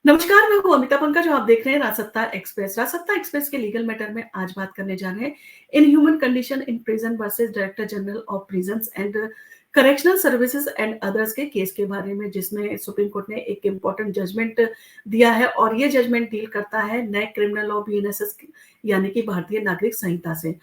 नमस्कार, मैं हूँ अमिता पंकज और आप देख रहे हैं राजसत्ता एक्सप्रेस। राजसत्ता एक्सप्रेस के लीगल मैटर में आज बात करने जा रहे हैं inhuman condition in prison versus director general of prisons and correctional services and others के केस के बारे में, जिसमें सुप्रीम कोर्ट ने एक इम्पोर्टेंट जजमेंट दिया है और ये जजमेंट डील करता है नए क्रिमिनल लॉ बीएनएसएस यानी कि भारतीय नागरिक संहिता से।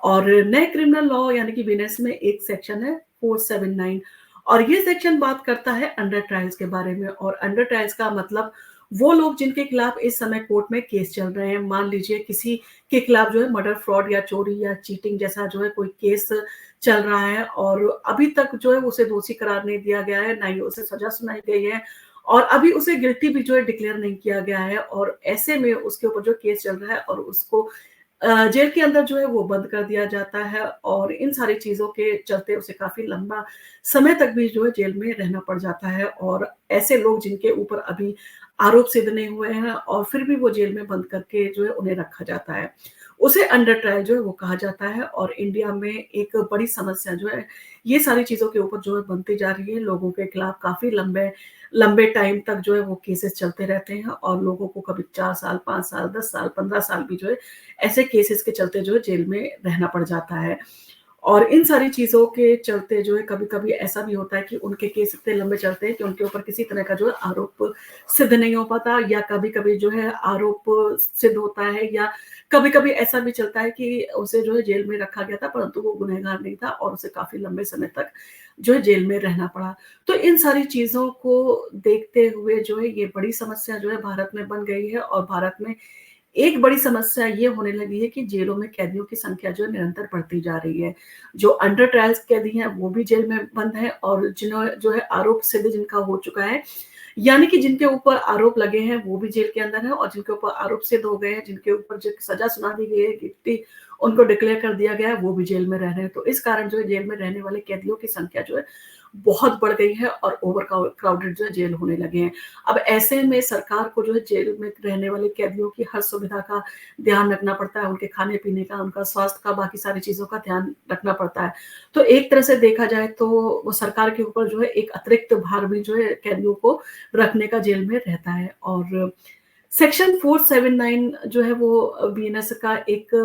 और नए क्रिमिनल लॉ यानी कि बीएनएस में एक सेक्शन है 479 और ये सेक्शन बात करता है अंडर ट्रायल्स के बारे में। और अंडर ट्रायल्स का मतलब वो लोग जिनके खिलाफ इस समय कोर्ट में केस चल रहे हैं। मान लीजिए किसी के खिलाफ जो है मर्डर, फ्रॉड या चोरी या चीटिंग जैसा जो है कोई केस चल रहा है और अभी तक जो है उसे दोषी करार नहीं दिया गया है, ना ही उसे सजा सुनाई गई है और अभी उसे गिल्टी भी जो है डिक्लेयर नहीं किया गया है। और ऐसे में उसके ऊपर जो केस चल रहा है और उसको जेल के अंदर जो है वो बंद कर दिया जाता है और इन सारी चीज़ों के चलते उसे काफ़ी लंबा समय तक भी जो है जेल में रहना पड़ जाता है। और ऐसे लोग जिनके ऊपर अभी आरोप सिद्ध नहीं हुए हैं और फिर भी वो जेल में बंद करके जो है उन्हें रखा जाता है, उसे अंडर ट्रायल जो है वो कहा जाता है। और इंडिया में एक बड़ी समस्या जो है ये सारी चीज़ों के ऊपर जो है बनती जा रही है। लोगों के खिलाफ काफ़ी लंबे लंबे टाइम तक जो है वो केसेस चलते रहते हैं और लोगों को कभी 4 साल, 5 साल, 10 साल, 15 साल भी जो है ऐसे केसेस के चलते जो है जेल में रहना पड़ जाता है। और इन सारी चीज़ों के चलते जो है कभी-कभी ऐसा भी होता है कि उनके केस इतने लंबे चलते हैं कि उनके ऊपर किसी तरह का जो है आरोप सिद्ध नहीं हो पाता, या कभी-कभी जो है आरोप सिद्ध होता है, या कभी-कभी ऐसा भी चलता है कि उसे जो है जेल में रखा गया था परंतु वो गुनहगार नहीं था और उसे काफ़ी लंबे समय तक जो है जेल में रहना पड़ा। तो इन सारी चीज़ों को देखते हुए जो है ये बड़ी समस्या जो है भारत में बन गई है और भारत में एक बड़ी समस्या ये होने लगी है कि जेलों में कैदियों की संख्या जो है निरंतर बढ़ती जा रही है। जो अंडर ट्रायल्स कैदी हैं वो भी जेल में बंद हैं और जिन्हों जो है आरोप सिद्ध जिनका हो चुका है, यानी कि जिनके ऊपर आरोप लगे हैं वो भी जेल के अंदर हैं और जिनके ऊपर आरोप सिद्ध हो गए हैं, जिनके ऊपर जो सजा सुना दी गई है, गिल्टी उनको डिक्लेयर कर दिया गया है, वो भी जेल में रह रहे हैं। तो इस कारण जो है जेल में रहने वाले कैदियों की संख्या जो है बहुत बढ़ गई है और ओवर क्राउडेड जो है जेल होने लगे हैं। अब ऐसे में सरकार को जो है जेल में रहने वाले कैदियों की हर सुविधा का ध्यान रखना पड़ता है, उनके खाने-पीने का, उनका स्वास्थ्य का, बाकी सारी चीज़ों का ध्यान रखना पड़ता है। तो एक तरह से देखा जाए तो वो सरकार के ऊपर जो है एक अतिरिक्त भार भी जो है कैदियों को रखने का जेल में रहता है। और सेक्शन 479 जो है वो बीएनएस का एक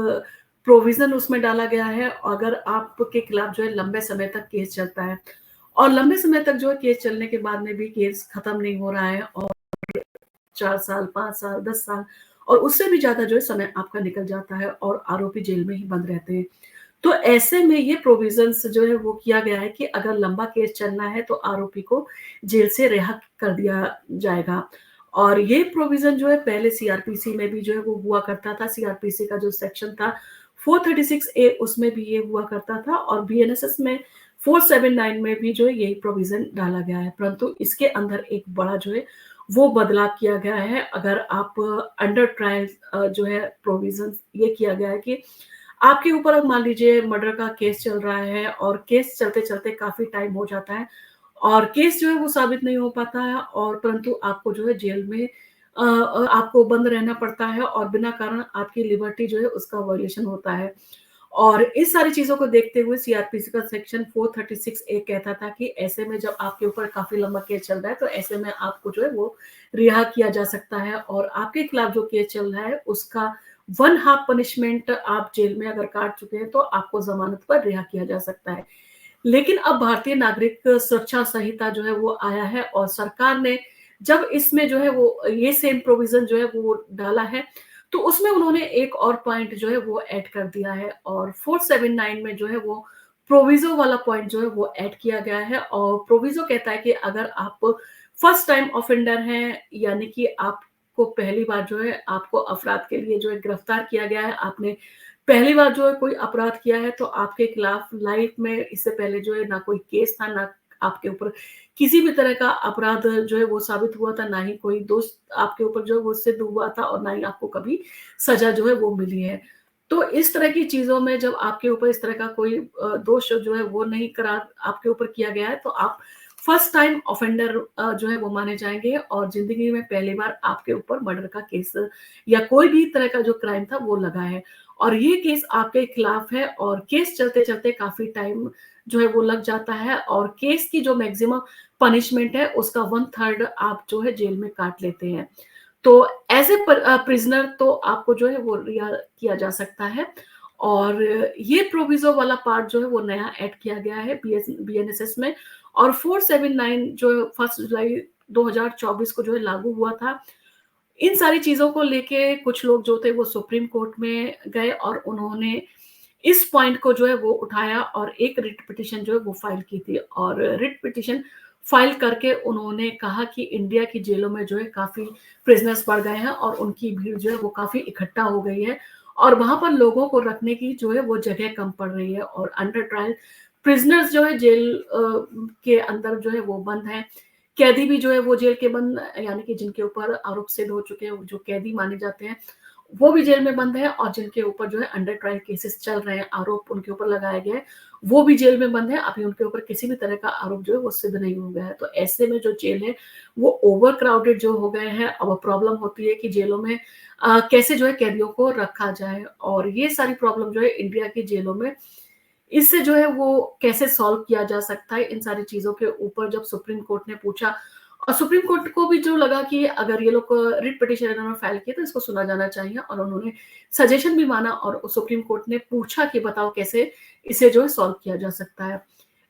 प्रोविज़न उसमें डाला गया है। अगर आपके खिलाफ जो है लंबे समय तक केस चलता है और लंबे समय तक जो है केस चलने के बाद में भी केस खत्म नहीं हो रहा है और 4 साल, 5 साल, 10 साल और उससे भी ज़्यादा जो है समय आपका निकल जाता है और आरोपी जेल में ही बंद रहते हैं। तो ऐसे में ये प्रोविज़न्स जो है वो किया गया है कि अगर लंबा केस चलना है तो आरोपी को जेल से रिहा कर दिया जाएगा। और ये प्रोविज़न जो है पहले सीआरपीसी में भी जो है वो हुआ करता था। सीआरपीसी का जो सेक्शन था 436 ए उसमें भी ये हुआ करता था और बीएनएसएस में 479 में भी जो है यही प्रोविज़न डाला गया है। परंतु इसके अंदर एक बड़ा जो है वो बदलाव किया गया है। अगर आप अंडर ट्रायल जो है प्रोविज़न्स ये किया गया है कि आपके ऊपर अब मान लीजिए मर्डर का केस चल रहा है और केस चलते-चलते काफ़ी टाइम हो जाता है और केस जो है वो साबित नहीं हो पाता है और परंतु आपको जो है जेल में आपको बंद रहना पड़ता है और बिना कारण आपकी लिबर्टी जो है उसका वायलेशन होता है। और इस सारी चीज़ों को देखते हुए सीआरपीसी का सेक्शन 436 ए कहता था कि ऐसे में जब आपके ऊपर काफ़ी लंबा केस चल रहा है तो ऐसे में आपको जो है वो रिहा किया जा सकता है और आपके खिलाफ जो केस चल रहा है उसका 1 हाफ पनिशमेंट आप जेल में अगर काट चुके हैं तो आपको ज़मानत पर रिहा किया जा सकता है। लेकिन अब भारतीय नागरिक सुरक्षा संहिता जो है वो आया है और सरकार ने जब इसमें जो है वो ये सेम प्रोविज़न जो है वो डाला है, तो उसमें उन्होंने एक और पॉइंट जो है वो ऐड कर दिया है और 479 में जो है वो प्रोविज़ो वाला पॉइंट जो है वो ऐड किया गया है। और प्रोविज़ो कहता है कि अगर आप फर्स्ट टाइम ऑफेंडर हैं, यानी कि आपको पहली बार जो है आपको अपराध के लिए जो है गिरफ्तार किया गया है, आपने पहली बार जो है कोई अपराध किया है तो आपके खिलाफ लाइफ में इससे पहले जो है ना कोई केस था, ना आपके ऊपर किसी भी तरह का अपराध जो है वो साबित हुआ था, ना ही कोई दोष आपके ऊपर जो है वो सिद्ध हुआ था और ना ही आपको कभी सज़ा जो है वो मिली है। तो इस तरह की चीज़ों में जब आपके ऊपर इस तरह का कोई दोष जो है वो नहीं करा आपके ऊपर किया गया है तो आप फर्स्ट टाइम ऑफेंडर जो है वो माने जाएँगे और ज़िंदगी में पहली बार आपके ऊपर मर्डर का केस या कोई भी तरह का जो क्राइम था वो लगा है। और ये केस आपके खिलाफ है और केस चलते-चलते काफ़ी टाइम जो है वो लग जाता है और केस की जो मैक्सिमम पनिशमेंट है उसका 1/3 आप जो है जेल में काट लेते हैं। तो एज ए प्रिजनर तो आपको जो है वो रिहा किया जा सकता है। और ये प्रोविजो वाला पार्ट जो है वो नया ऐड किया गया है बीएनएसएस में। और 479 जो 1 जुलाई 2024 को जो है लागू हुआ था। इन सारी चीजों को लेके कुछ लोग जो थे वो सुप्रीम कोर्ट में गए और उन्होंने इस पॉइंट को जो है वो उठाया और एक रिट पिटिशन जो है वो फाइल की थी। और रिट पिटिशन फाइल करके उन्होंने कहा कि इंडिया की जेलों में जो है काफी प्रिजनर्स बढ़ गए हैं और उनकी भीड़ जो है वो काफी इकट्ठा हो गई है और वहां पर लोगों को रखने की जो है वो जगह कम पड़ रही है। और अंडर ट्रायल प्रिजनर्स जो है जेल के अंदर जो है वो बंद है। कैदी भी जो है वो जेल के बंद, यानी कि जिनके ऊपर आरोप सिद्ध हो चुके हैं, जो कैदी माने जाते हैं, वो भी जेल में बंद है। और जिनके ऊपर जो है अंडर ट्रायल केसेस चल रहे हैं, आरोप उनके ऊपर लगाया गया है, वो भी जेल में बंद है। अभी उनके ऊपर किसी भी तरह का आरोप जो है वो सिद्ध नहीं हो गया है। तो ऐसे में जो जेल है वो ओवर क्राउडेड जो हो गए हैं। अब प्रॉब्लम होती है कि जेलों में कैसे जो है कैदियों को रखा जाए। और ये सारी प्रॉब्लम जो है इंडिया की जेलों में, इससे जो है वो कैसे सॉल्व किया जा सकता है, इन सारी चीजों के ऊपर जब सुप्रीम कोर्ट ने पूछा, और सुप्रीम कोर्ट को भी जो लगा कि अगर ये लोग रिट पिटिशन इन्होंने फाइल किया तो इसको सुना जाना चाहिए, और उन्होंने सजेशन भी माना और सुप्रीम कोर्ट ने पूछा कि बताओ कैसे इसे जो है सॉल्व किया जा सकता है।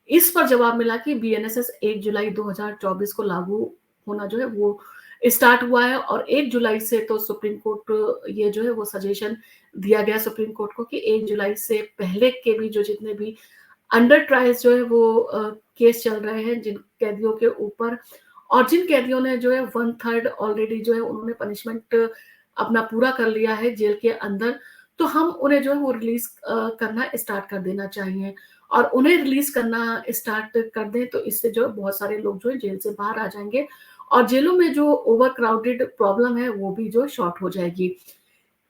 इस पर जवाब मिला कि बीएनएसएस 1 जुलाई 2024 को लागू होना जो है वो स्टार्ट हुआ है। और 1 जुलाई से तो सुप्रीम कोर्ट ये जो है वो सजेशन दिया गया सुप्रीम कोर्ट को कि 1 जुलाई से पहले के भी जो जितने भी अंडर ट्रायल्स जो है वो केस चल रहे हैं जिन कैदियों के ऊपर, और जिन कैदियों ने जो है 1/3 ऑलरेडी जो है उन्होंने पनिशमेंट अपना पूरा कर लिया है जेल के अंदर, तो हम उन्हें जो है वो रिलीज करना स्टार्ट कर देना चाहिए। और उन्हें रिलीज करना स्टार्ट कर दें तो इससे जो है बहुत सारे लोग जो है जेल से बाहर आ जाएंगे और जेलों में जो ओवर क्राउडेड प्रॉब्लम है वो भी जो शॉर्ट हो जाएगी।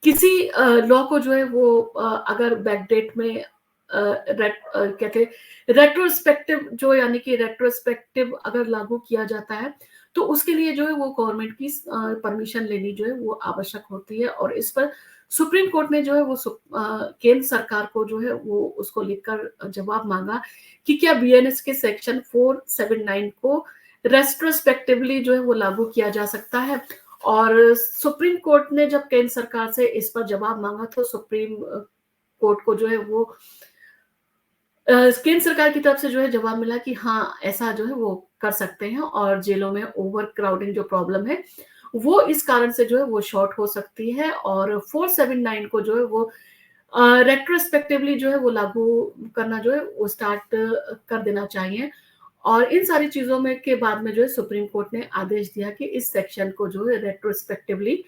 किसी लॉ को जो है वो अगर बैकडेट में कहते हैं रेट्रोस्पेक्टिव जो, यानी कि रेट्रोस्पेक्टिव अगर लागू किया जाता है तो उसके लिए जो है वो गवर्नमेंट की परमिशन लेनी जो है वो आवश्यक होती है। और इस पर सुप्रीम कोर्ट ने जो है वो केंद्र सरकार को जो है वो उसको लिखकर जवाब मांगा कि क्या बीएनएस के सेक्शन 479 को रेट्रोस्पेक्टिवली जो है वो लागू किया जा सकता है। और सुप्रीम कोर्ट ने जब केंद्र सरकार से इस पर जवाब मांगा तो सुप्रीम कोर्ट को जो है वो केंद्र सरकार की तरफ से जो है जवाब मिला कि हाँ, ऐसा जो है वो कर सकते हैं और जेलों में ओवर क्राउडिंग जो प्रॉब्लम है वो इस कारण से जो है वो शॉर्ट हो सकती है। और 479 को जो है वो रेट्रोस्पेक्टिवली जो है वो लागू करना जो है वो स्टार्ट कर देना चाहिए। और इन सारी चीजों में के बाद में जो है सुप्रीम कोर्ट ने आदेश दिया कि इस सेक्शन को जो है रेट्रोस्पेक्टिवली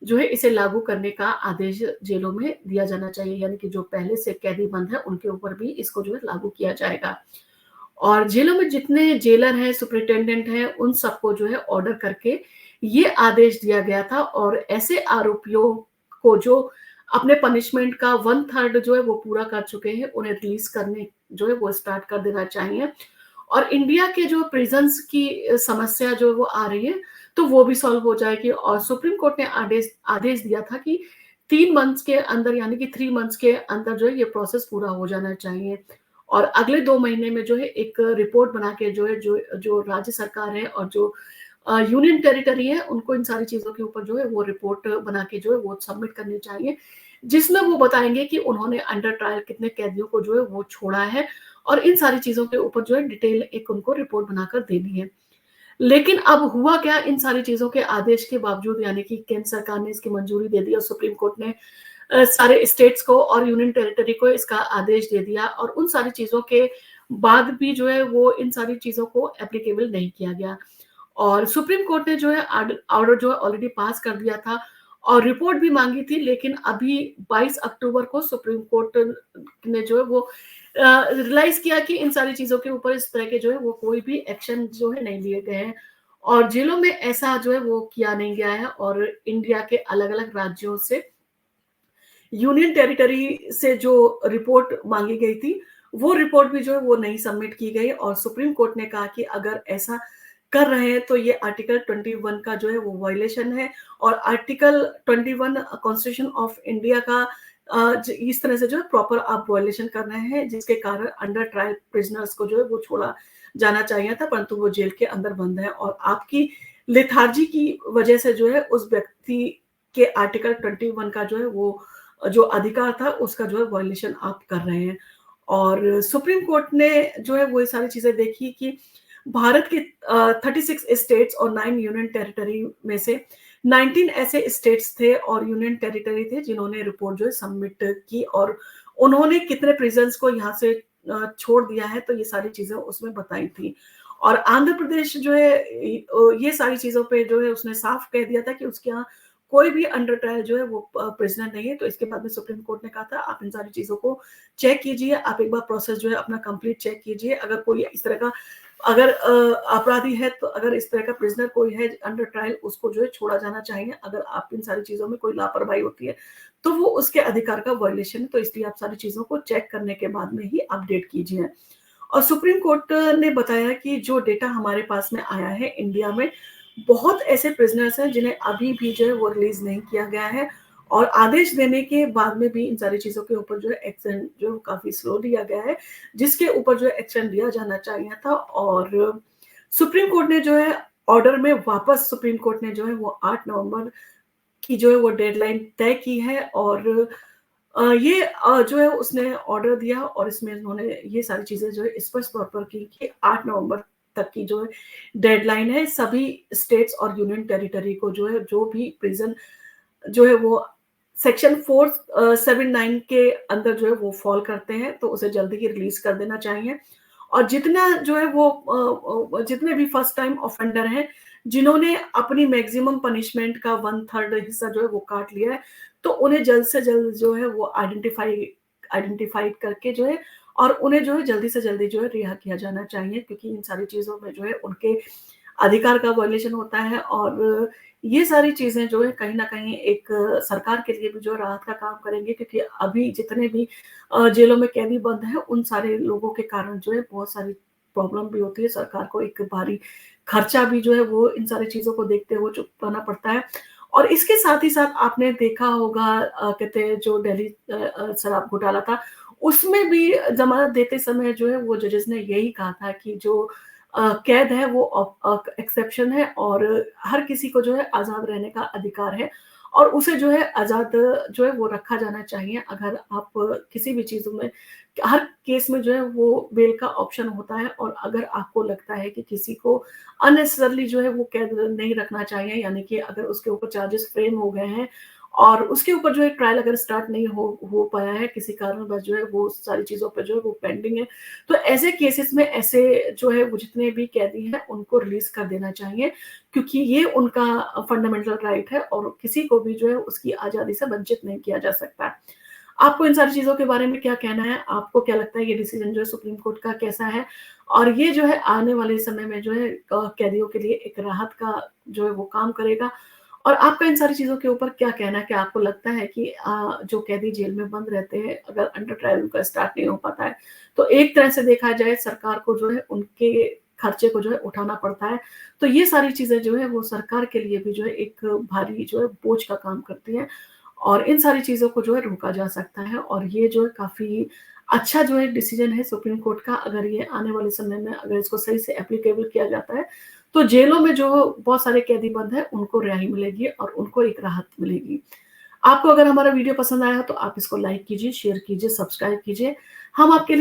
जो है इसे लागू करने का आदेश जेलों में दिया जाना चाहिए, यानी कि जो पहले से कैदी बंद है उनके ऊपर भी इसको जो है लागू किया जाएगा। और जेलों में जितने जेलर हैं, सुपरिटेंडेंट हैं, उन सबको जो है ऑर्डर करके ये आदेश दिया गया था। और ऐसे आरोपियों को जो अपने पनिशमेंट का 1/3 जो है वो पूरा कर चुके हैं, उन्हें रिलीज करने जो है वो स्टार्ट कर देना चाहिए। और इंडिया के जो प्रिजन्स की समस्या जो वो आ रही है तो वो भी सॉल्व हो जाएगी। और सुप्रीम कोर्ट ने आदेश दिया था कि 3 मंथ्स के अंदर, यानी कि 3 मंथ्स के अंदर जो है ये प्रोसेस पूरा हो जाना चाहिए। और अगले 2 महीने में जो है एक रिपोर्ट बना के जो है जो राज्य सरकार है और जो यूनियन टेरिटरी है उनको इन सारी चीजों के ऊपर जो है वो रिपोर्ट बना के जो है वो सबमिट करनी चाहिए, जिसमें वो बताएंगे कि उन्होंने अंडर ट्रायल कितने कैदियों को जो है वो छोड़ा है। और इन सारी चीजों के ऊपर जो है डिटेल एक उनको रिपोर्ट बनाकर देनी है। लेकिन अब हुआ क्या, इन सारी चीजों के आदेश के बावजूद, यानी कि केंद्र सरकार ने इसकी मंजूरी दे दी और सुप्रीम कोर्ट ने सारे स्टेट्स को और यूनियन टेरिटरी को इसका आदेश दे दिया, और उन सारी चीजों के बाद भी जो है वो इन सारी चीजों को एप्लीकेबल नहीं किया गया। और सुप्रीम कोर्ट ने जो है ऑर्डर जो है ऑलरेडी पास कर दिया था और रिपोर्ट भी मांगी थी, लेकिन अभी 22 अक्टूबर को सुप्रीम कोर्ट ने जो है वो रियलाइज किया कि इन सारी चीजों के ऊपर इस तरह के जो है वो कोई भी एक्शन जो है नहीं लिए गए हैं और जेलों में ऐसा जो है वो किया नहीं गया है। और इंडिया के अलग अलग राज्यों से, यूनियन टेरिटरी से जो रिपोर्ट मांगी गई थी वो रिपोर्ट भी जो है वो नहीं सबमिट की गई। और सुप्रीम कोर्ट ने कहा कि अगर ऐसा कर रहे हैं तो ये आर्टिकल 21 का जो है वो वायलेशन है, और आर्टिकल 21 कॉन्स्टिट्यूशन ऑफ इंडिया का इस तरह से जो है प्रॉपर आप वायलेशन कर रहे हैं, जिसके कारण अंडर ट्रायल प्रिजनर्स को जो है वो छोड़ा जाना चाहिए था, परंतु वो जेल के अंदर बंद है। और आपकी लेथार्जी की वजह से जो है उस व्यक्ति के आर्टिकल 21 का जो है वो जो अधिकार था उसका जो है वायलेशन आप कर रहे हैं। और सुप्रीम कोर्ट ने जो है वो ये सारी चीजें देखी कि भारत के 36 स्टेट्स और 9 यूनियन टेरिटरी में से 19 ऐसे स्टेट्स थे और यूनियन टेरिटरी थे जिन्होंने रिपोर्ट जो है सबमिट की, और उन्होंने कितने प्रिजन्स को यहाँ से छोड़ दिया है, तो ये सारी चीजें उसमें बताई थी। और आंध्र प्रदेश जो है ये सारी चीजों पे जो है उसने साफ कह दिया था कि उसके यहाँ कोई भी अंडर ट्रायल जो है वो प्रिजनर नहीं है। तो इसके बाद में सुप्रीम कोर्ट ने कहा था आप इन सारी चीजों को चेक कीजिए, आप एक बार प्रोसेस जो है अपना कंप्लीट चेक कीजिए। अगर कोई इस तरह का अगर अपराधी है, तो अगर इस तरह का प्रिजनर कोई है अंडर ट्रायल, उसको जो है छोड़ा जाना चाहिए। अगर आप इन सारी चीजों में कोई लापरवाही होती है तो वो उसके अधिकार का वायलेशन है, तो इसलिए आप सारी चीजों को चेक करने के बाद में ही अपडेट कीजिए। और सुप्रीम कोर्ट ने बताया कि जो डेटा हमारे पास में आया है, इंडिया में बहुत ऐसे प्रिजनर्स हैं जिन्हें अभी भी जो है वो रिलीज नहीं किया गया है, और आदेश देने के बाद में भी इन सारी चीजों के ऊपर जो है एक्शन जो काफी स्लो लिया गया है, जिसके ऊपर जो है एक्शन लिया जाना चाहिए था। और सुप्रीम कोर्ट ने जो है ऑर्डर में वापस सुप्रीम कोर्ट ने जो है वो 8 नवंबर की जो है वो डेडलाइन तय की है। और ये जो है उसने ऑर्डर दिया, और इसमें उन्होंने ये सारी चीजें जो है स्पष्ट तौर पर की कि 8 नवंबर तक की जो है डेडलाइन है। सभी स्टेट्स और यूनियन टेरिटरी को जो है जो भी प्रिजन जो है वो सेक्शन 479 के अंदर जो है वो फॉल करते हैं, तो उसे जल्दी ही रिलीज कर देना चाहिए। और जितना जो है वो जितने भी फर्स्ट टाइम ऑफेंडर हैं जिन्होंने अपनी मैक्सिमम पनिशमेंट का 1/3 हिस्सा जो है वो काट लिया है, तो उन्हें जल्द से जल्द जो है वो आइडेंटिफाइड करके जो है, और उन्हें जो है जल्दी से जल्दी जो है रिहा किया जाना चाहिए, क्योंकि इन सारी चीजों में जो है उनके अधिकार का वायलेशन होता है। और ये सारी चीजें जो है कहीं ना कहीं एक सरकार के लिए भी जो राहत का काम करेंगे, क्योंकि अभी जितने भी जेलों में कैदी बंद हैं उन सारे लोगों के कारण जो है बहुत सारी प्रॉब्लम भी होती है। सरकार को एक भारी खर्चा भी जो है वो इन सारी चीजों को देखते हुए चुकाना पड़ता है। और इसके साथ ही साथ आपने देखा होगा कहते हैं जो दिल्ली शराब घोटाला था, उसमें भी जमानत देते समय जो है वो जजेस ने यही कहा था कि जो कैद है वो एक्सेप्शन है, और हर किसी को जो है आजाद रहने का अधिकार है, और उसे जो है आजाद जो है वो रखा जाना चाहिए। अगर आप किसी भी चीजों में, हर केस में जो है वो बेल का ऑप्शन होता है, और अगर आपको लगता है कि किसी को अननेसेसरली जो है वो कैद नहीं रखना चाहिए, यानी कि अगर उसके ऊपर चार्जेस फ्रेम हो गए हैं और उसके ऊपर जो है ट्रायल अगर स्टार्ट नहीं हो पाया है किसी कारणवश, जो है वो सारी चीजों पर जो है वो पेंडिंग है, तो ऐसे केसेस में ऐसे जो है वो जितने भी कैदी हैं उनको रिलीज कर देना चाहिए, क्योंकि ये उनका फंडामेंटल राइट है और किसी को भी जो है उसकी आजादी से वंचित नहीं किया जा सकता। आपको इन सारी चीजों के बारे में क्या कहना है? आपको क्या लगता है ये डिसीजन जो है सुप्रीम कोर्ट का कैसा है? और ये जो है आने वाले समय में जो है कैदियों के लिए एक राहत का जो है वो काम करेगा? और आपका इन सारी चीज़ों के ऊपर क्या कहना है? क्या आपको लगता है कि जो कैदी जेल में बंद रहते हैं, अगर अंडर ट्रायल उनका स्टार्ट नहीं हो पाता है, तो एक तरह से देखा जाए सरकार को जो है उनके खर्चे को जो है उठाना पड़ता है। तो ये सारी चीज़ें जो है वो सरकार के लिए भी जो है एक भारी जो है बोझ का काम करती हैं, और इन सारी चीज़ों को जो है रोका जा सकता है। और ये जो है काफ़ी अच्छा जो है डिसीजन है सुप्रीम कोर्ट का। अगर ये आने वाले समय में अगर इसको सही से एप्लीकेबल किया जाता है, तो जेलों में जो बहुत सारे कैदी बंद हैं उनको रिहाई मिलेगी और उनको एक राहत मिलेगी। आपको अगर हमारा वीडियो पसंद आया तो आप इसको लाइक कीजिए, शेयर कीजिए, सब्सक्राइब कीजिए। हम आपके लिए